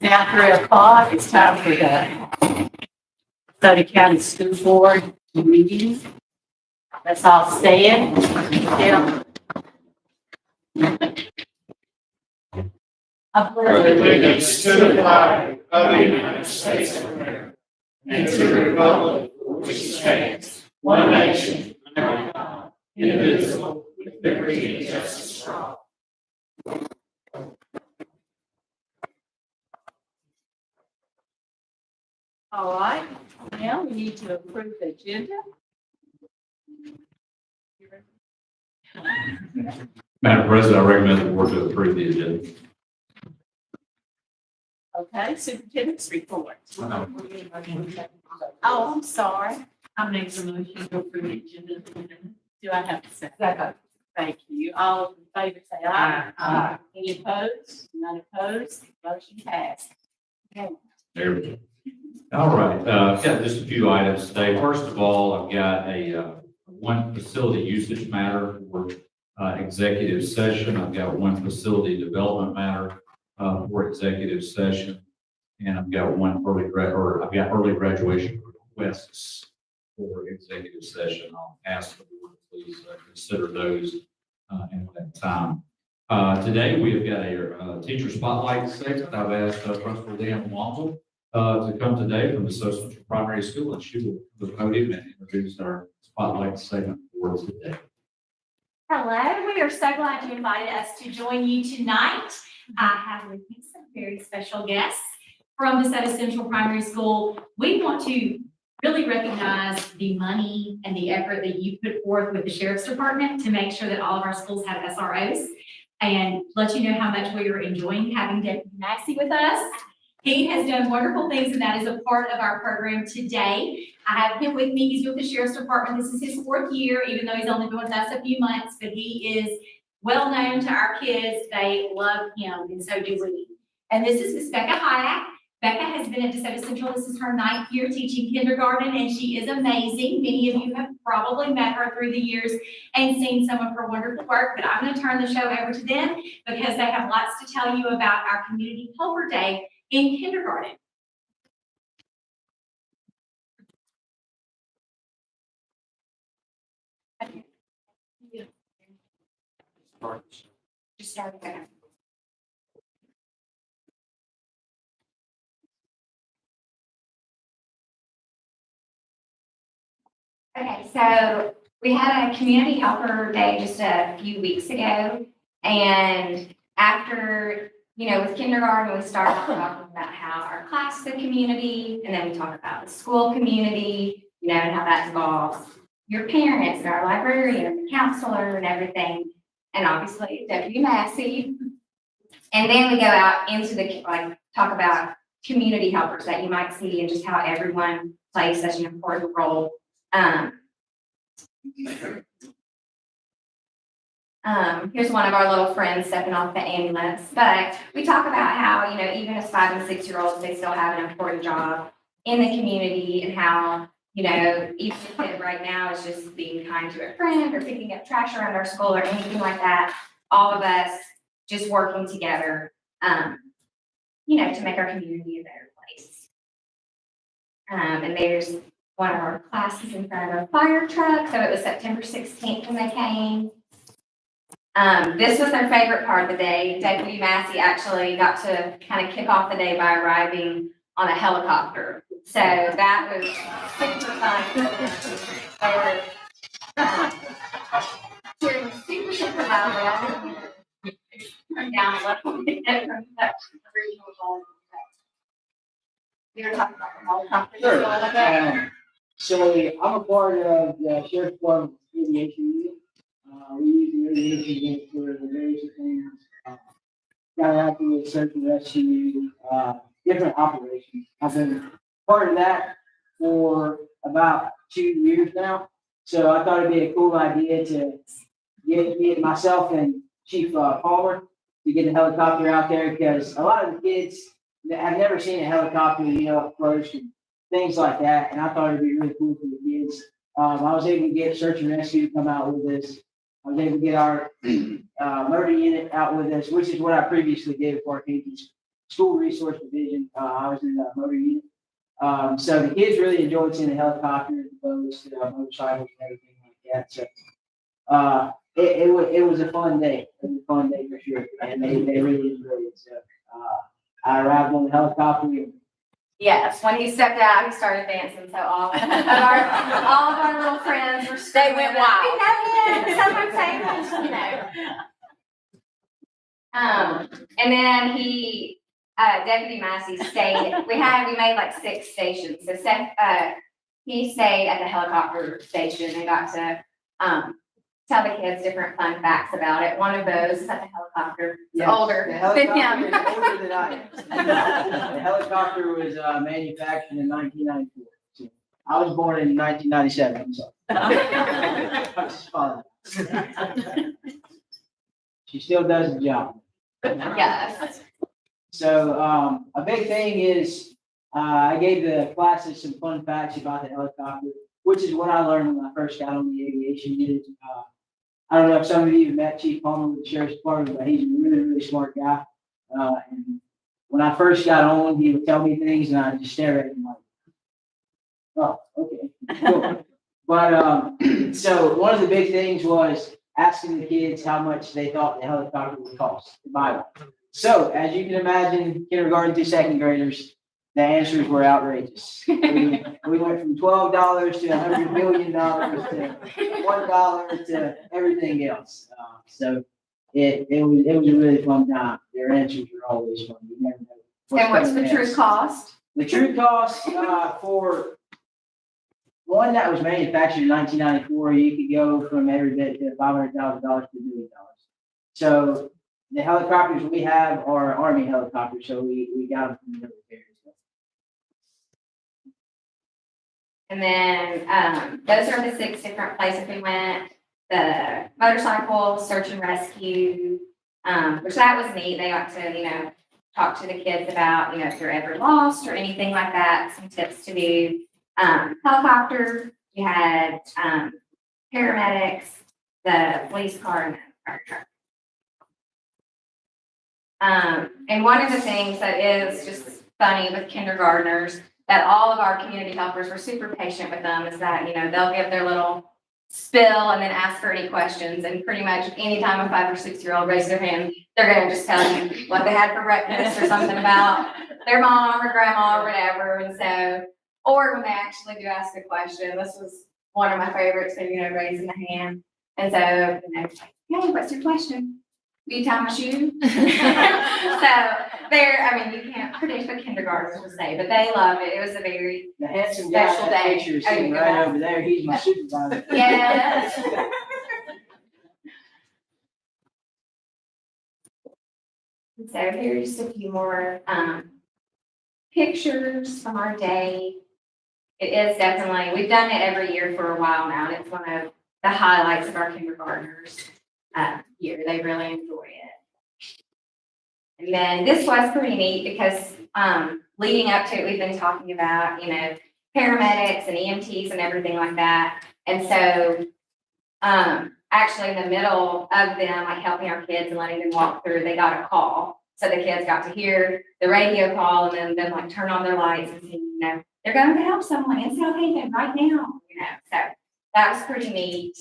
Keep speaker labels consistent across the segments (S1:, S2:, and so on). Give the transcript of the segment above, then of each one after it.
S1: Now 3 o'clock, it's time for the DeSoto County School Board meeting. Let's all stand. Yeah. I pledge
S2: allegiance to the flag of the United States of America and to the republic which stands one nation under God, indivisible, with liberty and justice for all.
S1: All right, now we need to approve the agenda.
S3: Madam President, I recommend the board to approve the agenda.
S1: Okay, superintendent's report. Oh, I'm sorry. I make the motion to approve the agenda. Do I have to say? Second. Thank you. All in favor say aye. Aye. Any opposed? None opposed? Motion passed. Okay.
S3: There we go. All right, got just a few items today. First of all, I've got a one facility usage matter for executive session. I've got one facility development matter for executive session, and I've got I've got early graduation requests for executive session. I'll ask the board to please consider those at that time. Today we have got a teacher spotlight segment. I've asked Principal Dan Walmsley to come today from the DeSoto Central Primary School, and she will come to the podium and introduce our spotlight segment for today.
S4: Hello, we are so glad you invited us to join you tonight. I have with me some very special guests from DeSoto Central Primary School. We want to really recognize the money and the effort that you put forth with the Sheriff's Department to make sure that all of our schools have SROs, and let you know how much we are enjoying having Deputy Maxey with us. He has done wonderful things, and that is a part of our program today. I have him with me. He's with the Sheriff's Department. This is his 4th year, even though he's only been with us a few months, but he is well known to our kids. They love him, and so do we. And this is Miss Becca Hyatt. Becca has been at DeSoto Central. This is her 9th year teaching kindergarten, and she is amazing. Many of you have probably met her through the years and seen some of her wonderful work, but I'm going to turn the show over to them because they have lots to tell you about our Community Helper Day in kindergarten. Just start there. Okay, so we had a Community Helper Day just a few weeks ago, and after, with kindergarten, we started talking about how our class is a community, and then we talk about the school community, and how that involves your parents and our librarian and the counselor and everything, and obviously Deputy Massey. And then we go out into the, talk about community helpers that you might see and just how everyone plays such an important role. Here's one of our little friends stepping off the ambulance, but we talk about how, even as 5 and 6 year olds, they still have an important job in the community, and how, even a kid right now is just being kind to a friend or picking up trash around our school or anything like that. All of us just working together,
S5: to make our community a better place. And there's one of our classes in front of a fire truck. So it was September 16th when they came. This was their favorite part of the day. Deputy Massey actually got to kind of kick off the day by arriving on a helicopter. So that was super fun. They were super, super loud. Turn down a little bit from that original goal. We were talking about the helicopter.
S6: Sure. So I'm a part of the Sheriff's Department Aviation Unit. We use the aviation unit for the various things. Got out with search and rescue, different operations. I've been part of that for about 2 years now. So I thought it'd be a cool idea to get myself and Chief Palmer to get the helicopter out there, because a lot of the kids that have never seen a helicopter, up close and things like that. And I thought it'd be really cool for the kids. I was able to get search and rescue to come out with us. I was able to get our motor unit out with us, which is what I previously did for our Kansas School Resource Division. I was in the motor unit. So the kids really enjoyed seeing the helicopter, the boats, the motorcycles, and everything like that. So it was a fun day. It was a fun day for sure, and they really enjoyed it. So I arrived on the helicopter.
S5: Yes, when he stepped out, he started dancing. So all of our little friends were.
S1: They went wild.
S5: We know him. Someone say, and then Deputy Massey stayed. We made like 6 stations. So he stayed at the helicopter station and got to tell the kids different fun facts about it. One of those is that the helicopter is older
S6: The
S5: than
S6: helicopter
S5: him.
S6: is older than I am. The helicopter was manufactured in 1994. So I was born in 1997. So That's fun. She still does the job.
S5: Yes.
S6: So a big thing is I gave the classes some fun facts about the helicopter, which is what I learned when I first got on the aviation unit. I don't know if some of you have met Chief Palmer with the Sheriff's Department, but he's a really, really smart guy. And when I first got on, he would tell me things, and I'd just stare at him like, "Oh, okay, cool." But so one of the big things was asking the kids how much they thought the helicopter would cost to buy one. So as you can imagine, kindergarten to second graders, the answers were outrageous. We went from $12 to $100 million to $1 to everything else. So it was a really fun time. Their answers were always fun. You never know
S5: And what's the
S6: coming
S5: true
S6: next.
S5: cost?
S6: The true cost for one that was manufactured in 1994, you could go from every bit to $500,000 to $1 million. So the helicopters we have are Army helicopters, so we got them from the military.
S5: And then those are the 6 different places we went. The motorcycle, search and rescue, which that was neat. They got to, talk to the kids about, if they're ever lost or anything like that, some tips to do. Helicopter, you had paramedics, the police car, and the fire truck. And one of the things that is just funny with kindergartners, that all of our community helpers were super patient with them, is that, they'll give their little spill and then ask for any questions. And pretty much anytime a 5 or 6 year old raises their hand, they're going to just tell you what they had for breakfast or something about their mom or grandma or whatever. And so, or when they actually do ask a question, this was one of my favorites, so, raising the hand. And so, hey, what's your question? Will you tie my shoe? So you can't predict what kindergartners will say, but they love it. It was a very
S6: The handsome guy
S5: Special
S6: in that
S5: day.
S6: picture is
S5: Oh,
S6: sitting
S5: you
S6: right
S5: got
S6: over there. He's my supervisor.
S5: yes. So here's a few more pictures from our day. It is definitely, we've done it every year for a while now, and it's one of the highlights of our kindergartners year. They really enjoy it. And then this was pretty neat because leading up to it, we've been talking about, paramedics and EMTs and everything like that. And so actually in the middle of them, like helping our kids and letting them walk through, they got a call. So the kids got to hear the radio call and then like turn on their lights and see, they're going to help someone in South Haven right now, so that was pretty neat.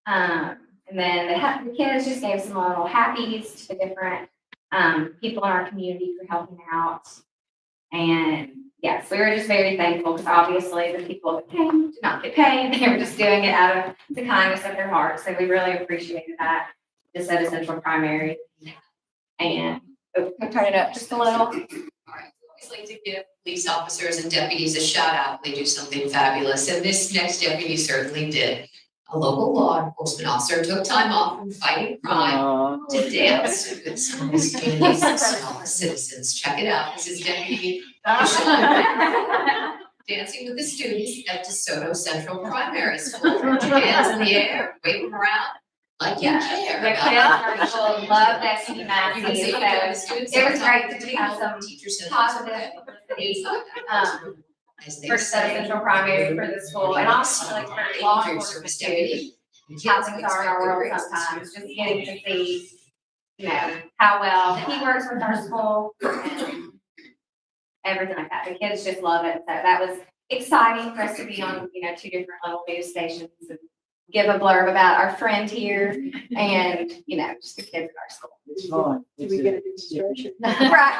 S5: And then the kids just gave some little happies to the different people in our community for helping out. And yes, we were just very thankful because obviously the people that came did not get paid. They were just doing it out of the kindness of their heart. So we really appreciated that, DeSoto Central Primary. And can I turn it up just a little?
S7: All right, we always like to give police officers and deputies a shout out. They do something fabulous, and this next deputy certainly did. A local law enforcement officer took time off from fighting crime to dance with some students and small citizens. Check it out. This is Deputy dancing with the students at DeSoto Central Primary School. Put your hands in the air, wave them around like you care.
S5: The kids love that she
S7: You
S5: matches.
S7: can see the students.
S5: It was great to have some
S7: teachers
S5: positive publicity, for DeSoto Central Primary for the school, and also like for law enforcement too. How things are in our world sometimes, just getting to see, how well he works with our school and everything like that. The kids just love it. So that was exciting for us to be on, 2 different little news stations and give a blurb about our friend here and, just the kids at our school.
S6: It's fun.
S8: Do we get a demonstration?
S5: Right,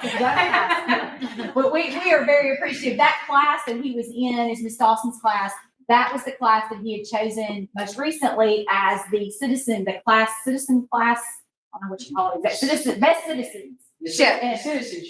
S5: that's
S4: But we are very appreciative. That class that he was in is Miss Dawson's class. That was the class that he had chosen most recently as the citizen class, I don't know what you call it, best citizens.
S6: Citizenship.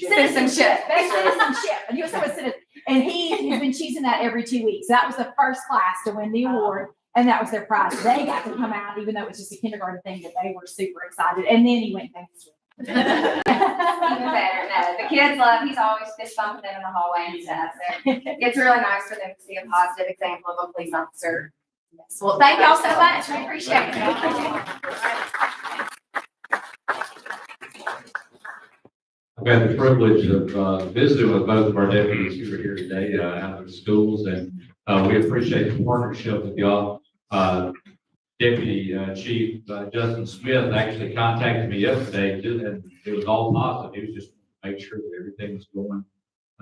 S5: Citizenship.
S4: Best citizenship. And he was someone citizen. And he's been choosing that every 2 weeks. That was the first class to win the award. And that was their prize. They got to come out, even though it was just a kindergarten thing, that they were super excited. And then he went back to school.
S5: Even better. No, the kids love, he's always fist bumping them in the hallway and stuff. So it's really nice for them to see a positive example of a police officer. Yes. Well, thank y'all so much. We appreciate it.
S3: I've had the privilege of visiting with both of our deputies who are here today out of the schools, and we appreciate the partnership with y'all. Deputy Chief Justin Smith actually contacted me yesterday, and it was all positive. He was just make sure that everything was going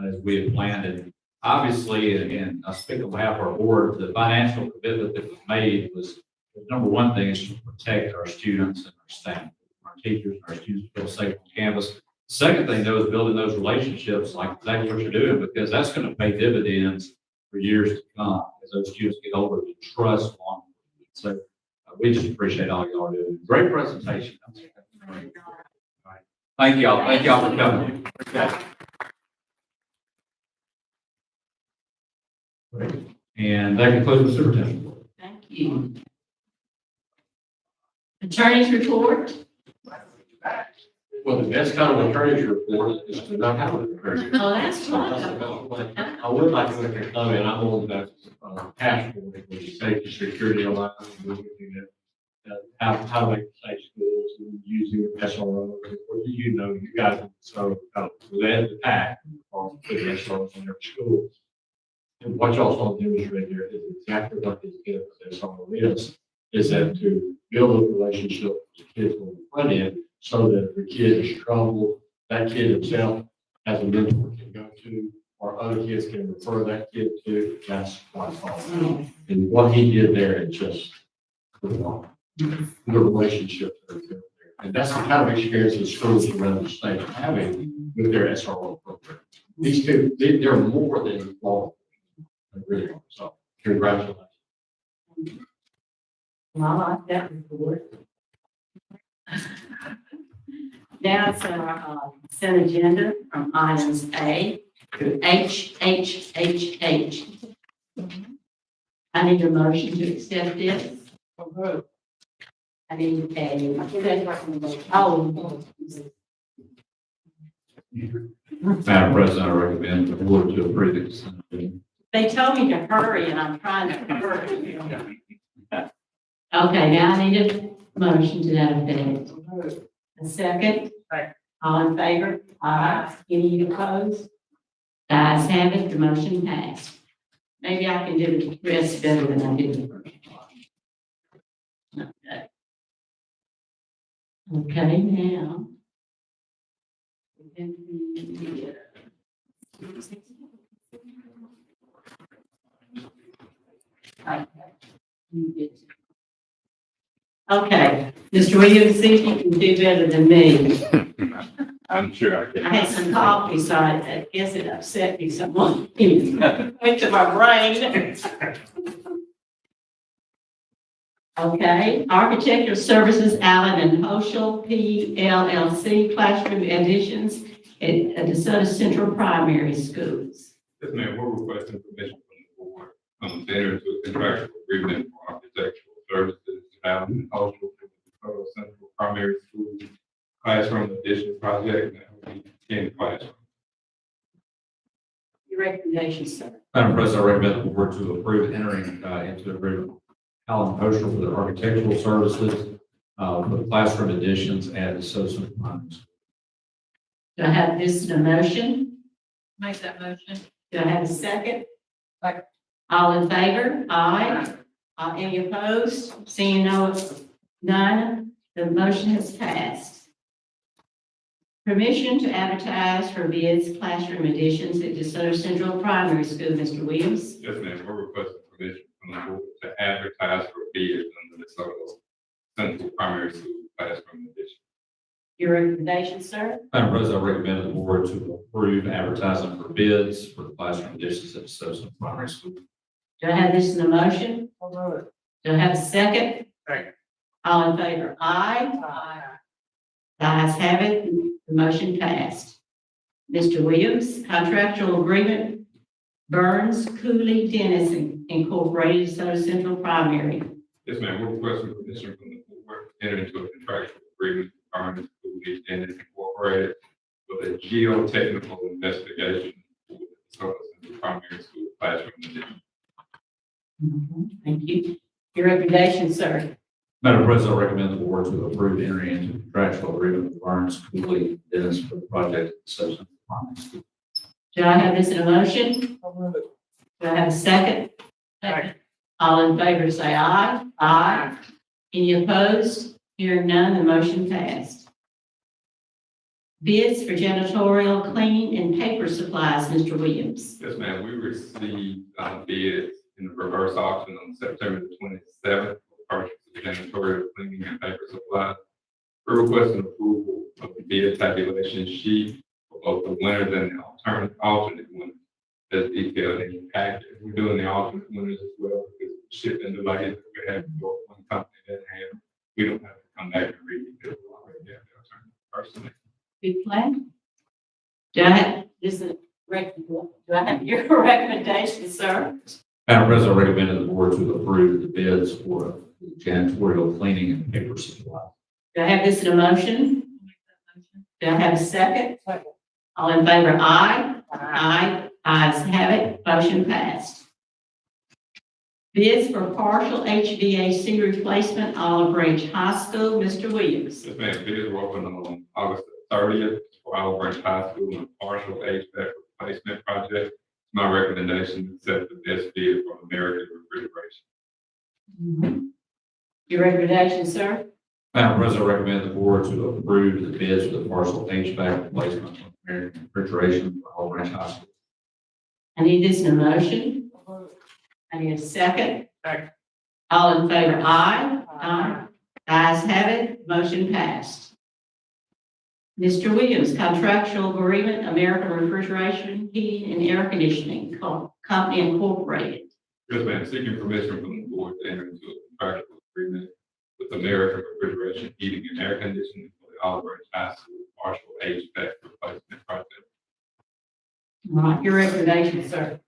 S3: as we had planned. And obviously, again, I speak on behalf of our board, the financial commitment that was made was the number one thing is to protect our students and our staff, our teachers, and our students feel safe on campus. Second thing, though, is building those relationships like exactly what you're doing, because that's going to pay dividends for years to come as those students get older to trust on. So we just appreciate all y'all doing. Great presentation. All right. Thank y'all. Thank y'all for coming. Great. And that concludes the superintendent report.
S1: Thank you. Attorney's report.
S2: Well, the best kind of attorney's report is to not have an attorney.
S1: Oh, that's right.
S2: I would like to make a comment. I'm on the task force with the safety security alliance. How to make safe schools and using SROs. You guys, so led the pack on putting SROs in every school. And what y'all saw demonstrated here is exactly what this SRO is that to build a relationship with the kids on the front end, so that if the kid is troubled, that kid himself has a mentor to go to, or other kids can refer that kid to. That's what it's all about. And what he did there, it just the relationship that are built there. And that's the kind of experience that schools around the state are having with their SRO program. These two, they're more than law. They really are. So congratulations.
S1: Well, I like that report. Now it's our consent agenda from items A through H. I need a motion to accept this. I need a.
S3: Madam President, I recommend the board to approve the consent agenda.
S1: They told me to hurry and I'm trying to hurry. Okay, now I need a motion to that effect. A second? All in favor? Aye. Any opposed? The ayes have it, the motion passed. Maybe I can do the rest better than I did the first one. Okay. Okay, now. Okay, Mr. Williams, see if you can do better than me.
S2: I'm sure I can.
S1: I had some coffee, so I guess it upset me somewhat. Went to my brain. Okay, Architectural Services, Allen and Hoschel, PLLC, classroom additions at DeSoto Central Primary Schools.
S2: Yes, ma'am, we're requesting permission from the board, to enter into a contractual agreement for architectural services, Allen and Cultural for the DeSoto Central Primary School classroom addition project, and that will be 10 classrooms.
S1: Your recommendation, sir.
S3: Madam President, I recommend the board to approve entering into agreement with Allen Oshel for the architectural services for the classroom additions at the DeSoto Primary School.
S1: Do I have this in a motion?
S8: Make that motion.
S1: Do I have a second? All in favor? Aye. Any opposed? Seeing none, the motion has passed. Permission to advertise for bids, classroom additions at DeSoto Central Primary School, Mr. Williams.
S2: Yes, ma'am, we're requesting permission from the board to advertise for bids under the DeSoto Central Primary School classroom addition.
S1: Your recommendation, sir?
S3: Madam President, I recommend the board to approve advertising for bids for the classroom additions at the DeSoto Central Primary School.
S1: Do I have this in a motion? Do I have a second?
S6: Second.
S1: All in favor? Aye. The ayes have it, the motion passed. Mr. Williams, contractual agreement, Burns Cooley Dennis Incorporated, DeSoto Central Primary.
S2: Yes, ma'am, we're requesting permission from the board to enter into a contractual agreement with Burns Cooley Dennis Incorporated for the geotechnical investigation for the DeSoto Central Primary School classroom addition.
S1: Thank you. Your recommendation, sir.
S3: Madam President, I recommend the board to approve entering into a contractual agreement with Burns Cooley Dennis for the project at the DeSoto Central Primary School.
S1: Do I have this in a motion? Do I have a second?
S8: Second.
S1: All in favor, say aye. Aye. Any opposed? Hearing none, the motion passed. Bids for janitorial cleaning and paper supplies, Mr. Williams.
S2: Yes, ma'am, we received bids in the reverse auction on September the 27th for purchase of janitorial cleaning and paper supplies. We're requesting approval of the bid tabulation sheet for both the winners and the alternate winners as detailed in your packet. We're doing the alternate winners as well because of shipping delays that we have for one company that have. We don't have to come back and read it because we already have the alternate personally.
S1: Good plan. Do I have, do I have your recommendation, sir?
S3: Madam President, I recommend that the board to approve the bids for the janitorial cleaning and paper supply.
S1: Do I have this in a motion?
S8: Make that motion.
S1: Do I have a second? All in favor, aye. Aye. Ayes have it, motion passed. Bids for partial HVAC replacement, Olive Branch High School, Mr. Williams.
S2: Yes, ma'am, bids were open on August 30th for Olive Branch High School and partial HVAC replacement project. My recommendation is accept the best bid from American Refrigeration.
S1: Your recommendation, sir?
S3: Madam President, I recommend the board to approve the bids for the partial HVAC replacement from American Refrigeration for Olive Branch High School.
S1: I need this in a motion. I need a second.
S6: Second.
S1: All in favor, aye. Aye. Ayes have it, motion passed. Mr. Williams, contractual agreement, American Refrigeration, Heating and Air Conditioning Company Incorporated.
S2: Yes, ma'am, seeking permission from the board to enter into a contractual agreement with American Refrigeration, Heating and Air Conditioning for the Olive Branch High School partial HVAC replacement project.
S1: All right, your recommendation, sir.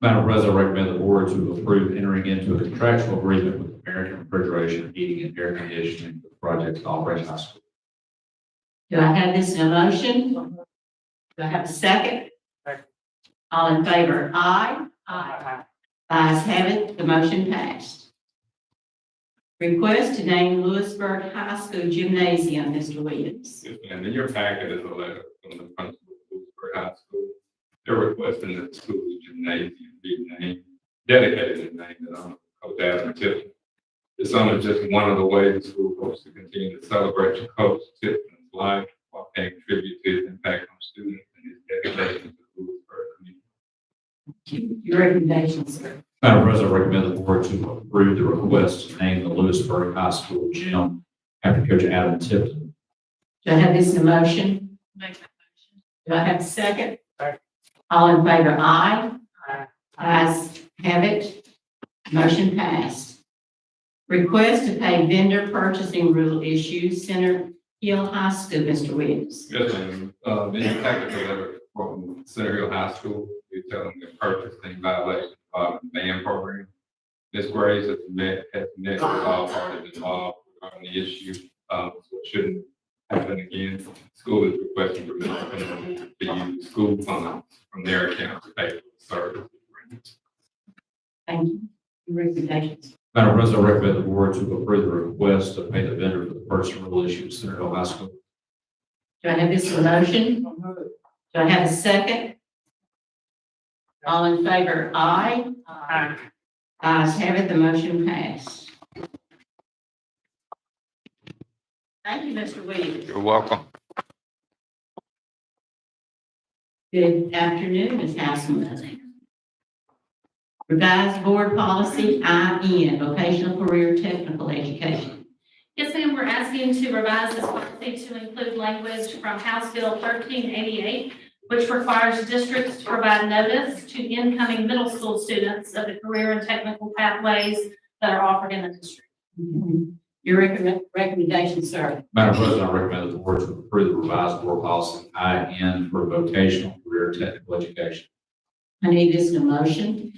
S3: Madam President, I recommend the board to approve entering into a contractual agreement with American Refrigeration, Heating and Air Conditioning for the project at Olive Branch High School.
S1: Do I have this in a motion? Do I have a second?
S6: Second.
S1: All in favor, aye. Aye. Ayes have it, the motion passed. Request to name Lewisburg High School Gymnasium, Mr. Williams.
S2: Yes, ma'am, in your packet is a letter from the principal of Lewisburg High School. They're requesting that the school's gymnasium be named, dedicated and named in honor of Coach Adam Tiffin. It's only just one of the ways the school hopes to continue to celebrate your coach, Tipton's life while paying tribute to his impact on students and his dedication to Lewisburg community.
S1: Your recommendation, sir.
S3: Madam President, I recommend the board to approve the request to name the Lewisburg High School gym after Coach Adam Tipton.
S1: Do I have this in motion?
S8: Make that motion.
S1: Do I have a second? All in favor, aye. Ayes have it. Motion passed. Request to pay vendor purchasing rule issues, Center Hill High School, Mr. Williams.
S2: Yes, ma'am. In the technical letter from Center Hill High School, we tell them they're purchasing violation of the band program. Ms. Graves has met with all parties involved regarding the issue, so it shouldn't happen again. School is requesting permission to use school funds from their account to pay for the service.
S1: Thank you. Your recommendations.
S3: Madam President, I recommend the board to approve the request to pay the vendor for the purchasing rule issues, Center Hill High School.
S1: Do I have this in motion? Do I have a second? All in favor, aye.
S8: Aye.
S1: Ayes have it, the motion passed. Thank you, Mr. Williams.
S2: You're welcome.
S1: Good afternoon, Ms. Houseman. Revised board policy, IN, vocational career technical education.
S4: Yes, ma'am, we're asking to revise this policy to include language from House Bill 1388, which requires districts to provide notice to incoming middle school students of the career and technical pathways that are offered in the district.
S1: Your recommendation, sir.
S3: Madam President, I recommend the board to approve the revised board policy IN for vocational career technical education.
S1: I need this in a motion.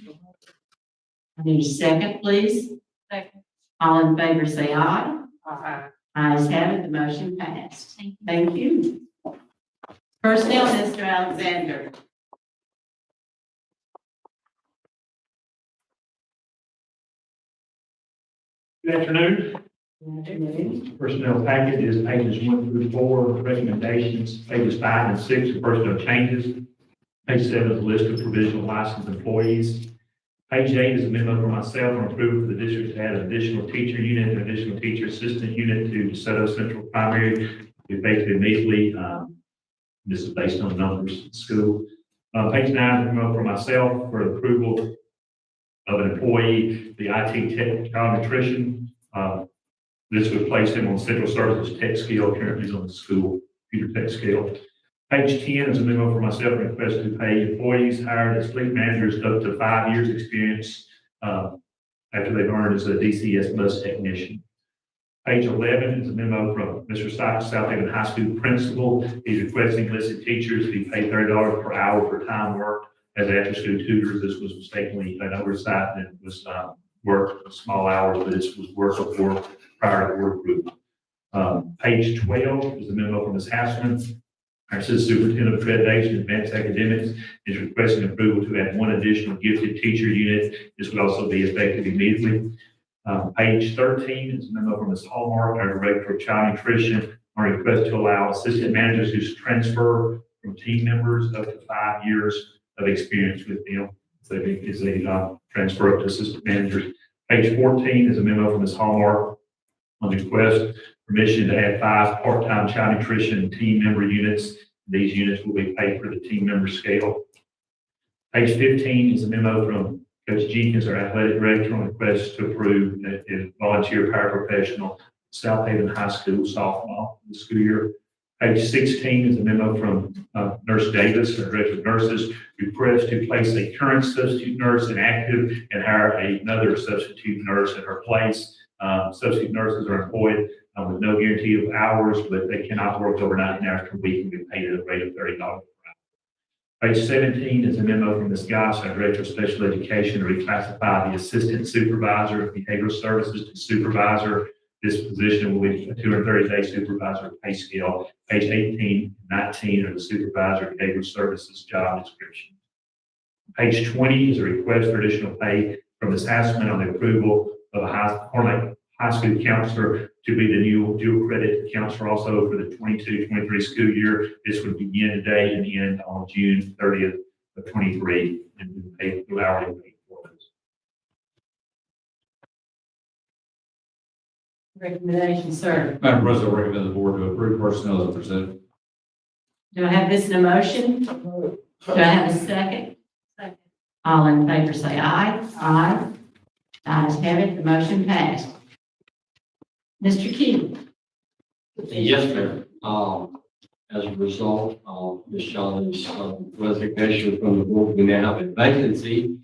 S1: I need a second, please.
S8: Second.
S1: All in favor, say aye.
S8: Aye.
S1: Ayes have it, the motion passed. Thank you. Personnel, Mr. Alexander.
S9: Good afternoon. Personnel package is pages 1 through 4, recommendations, pages 5 and 6 are personnel changes. Page 7 is a list of provisional licensed employees. Page 8 is a memo for myself on approval for the district to add an additional teacher unit, an additional teacher assistant unit to DeSoto Central Primary, effective immediately. This is based on numbers in school. Page 9 is a memo for myself for approval of an employee, the IT tech child nutrition. This would place him on central services tech scale, currently he's on the school computer tech scale. Page 10 is a memo for myself, request to pay employees hired as fleet managers up to 5 years experience after they've earned as a DCS bus technician. Page 11 is a memo from Mr. Sykes, South Haven High School principal. He's requesting listed teachers to be paid $30 per hour for time worked as after-school tutors. This was mistakenly an oversight, and it was work small hours, but this was work before prior to work group. Page 12 is the memo from Ms. Hassman. Our Assistant Superintendent of Accreditation, Advanced Academics, is requesting approval to add one additional gifted teacher unit. This would also be effective immediately. Page 13 is a memo from Ms. Hallmark, our Director of Child Nutrition, on a request to allow assistant managers who transfer from team members up to 5 years of experience with them. So as they transfer up to assistant managers. Page 14 is a memo from Ms. Hallmark on the request permission to add 5 part-time child nutrition team member units. These units will be paid for the team member scale. Page 15 is a memo from Coach Jenkins, our athletic director, on request to approve a volunteer paraprofessional South Haven High School sophomore this school year. Page 16 is a memo from Nurse Davis, our director of nurses, request to place a current substitute nurse inactive and hire another substitute nurse in her place. Substitute nurses are employed with no guarantee of hours, but they cannot work overnight and hours per week and be paid at a rate of $30 per hour. Page 17 is a memo from Ms. Goss, our Director of Special Education, to reclassify the Assistant Supervisor of Behavioral Services to Supervisor. This position will be a 230-day supervisor pay scale. Page 18 and 19 are the Supervisor of Behavioral Services job description. Page 20 is a request for additional pay from Ms. Hassman on the approval of a high school counselor to be the new dual credit counselor also for the 22-23 school year. This would begin today and end on June 30th of 23 and be paid through hourly pay for this.
S1: Recommendation, sir.
S3: Madam President, I recommend the board to approve personnel as presented.
S1: Do I have this in a motion? Do I have a second?
S8: Second.
S1: All in favor say aye. Aye. Ayes have it, the motion passed. Mr. Key.
S2: Yes, ma'am. As a result of Ms. Shawnee's resignation from the board, we now have a vacancy.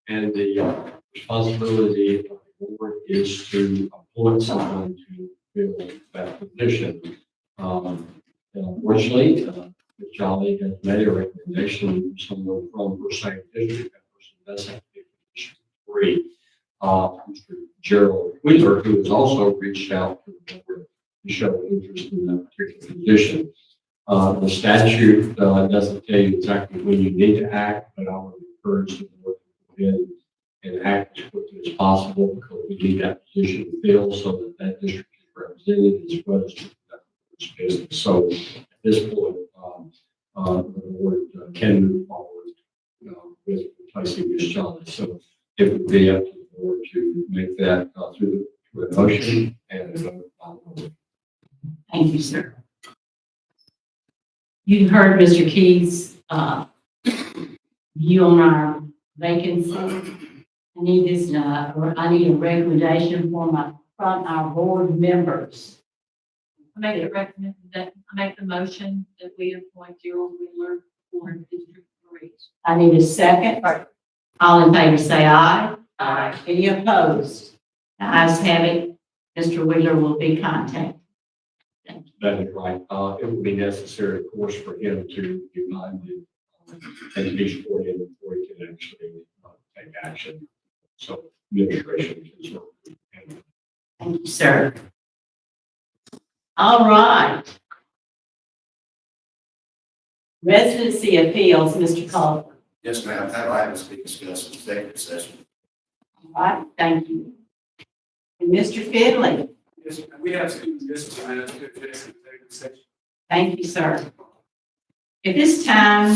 S2: And the responsibility of the board is to appoint someone to fill that position. Unfortunately, Ms. Shawnee has made a recommendation, someone from her same district, that person does have to be position 3. Mr. Gerald Wheeler, who has also reached out to the board to show interest in that particular position. The statute doesn't tell you exactly when you need to act, but I would encourage the board to go ahead and act as quickly as possible because we need that position filled so that that district is represented as well as its business. So at this point, the board can move forward with replacing Ms. Johnson. So it would be up to the board to make that through a motion and vote on it.
S1: Thank you, sir. You heard Mr. Key's view on our vacancy. I need a recommendation from our board members.
S8: I make the motion that we appoint Gerald Wheeler for District 3.
S1: I need a second. All in favor say aye. Aye. Any opposed? The ayes have it. Mr. Wheeler will be contacted.
S2: That is right. It would be necessary, of course, for him to be minded and be sworn in before he can actually take action. So administration can sort of handle it.
S1: Thank you, sir. All right. Residency appeals, Mr. Culver.
S10: Yes, ma'am. That item is being discussed in executive session.
S1: All right, thank you. And Mr. Finley.
S10: Yes, ma'am. We have to do this to executive session.
S1: Thank you, sir. At this time,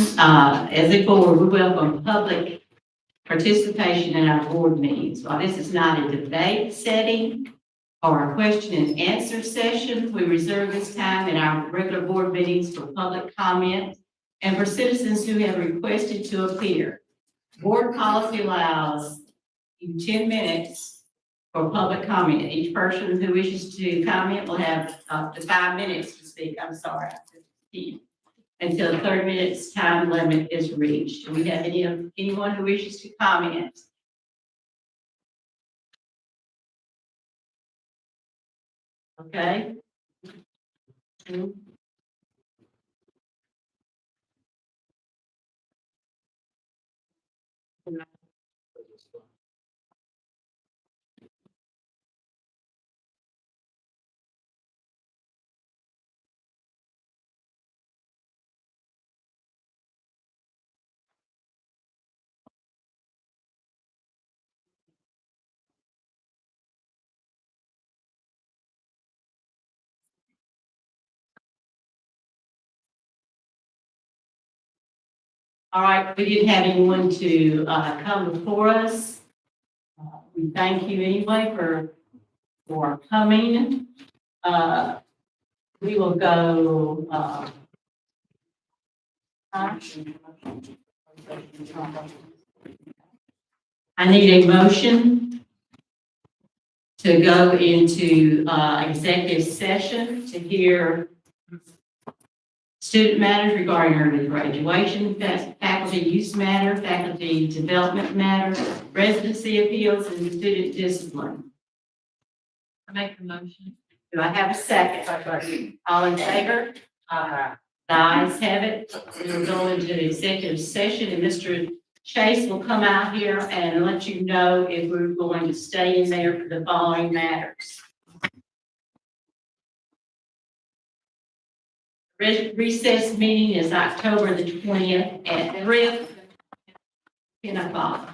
S1: as a board, we welcome public participation in our board meetings. While this is not a debate setting or a question and answer session, we reserve this time in our regular board meetings for public comment and for citizens who have requested to appear. Board policy allows you 10 minutes for public comment. Each person who wishes to comment will have up to 5 minutes to speak. I'm sorry. Until the 30 minutes time limit is reached. Do we have anyone who wishes to comment? Okay. All right, we didn't have anyone to come before us. We thank you anyway for coming. We will go. I need a motion to go into executive session to hear student matters regarding early graduation, faculty use matter, faculty development matter, residency appeals, and student discipline.
S8: I make the motion.
S1: Do I have a second? All in favor? The ayes have it. We will go into executive session, and Mr. Chase will come out here and let you know if we're going to stay in there for the following matters. Recess meeting is October the 20th at 10 o'clock.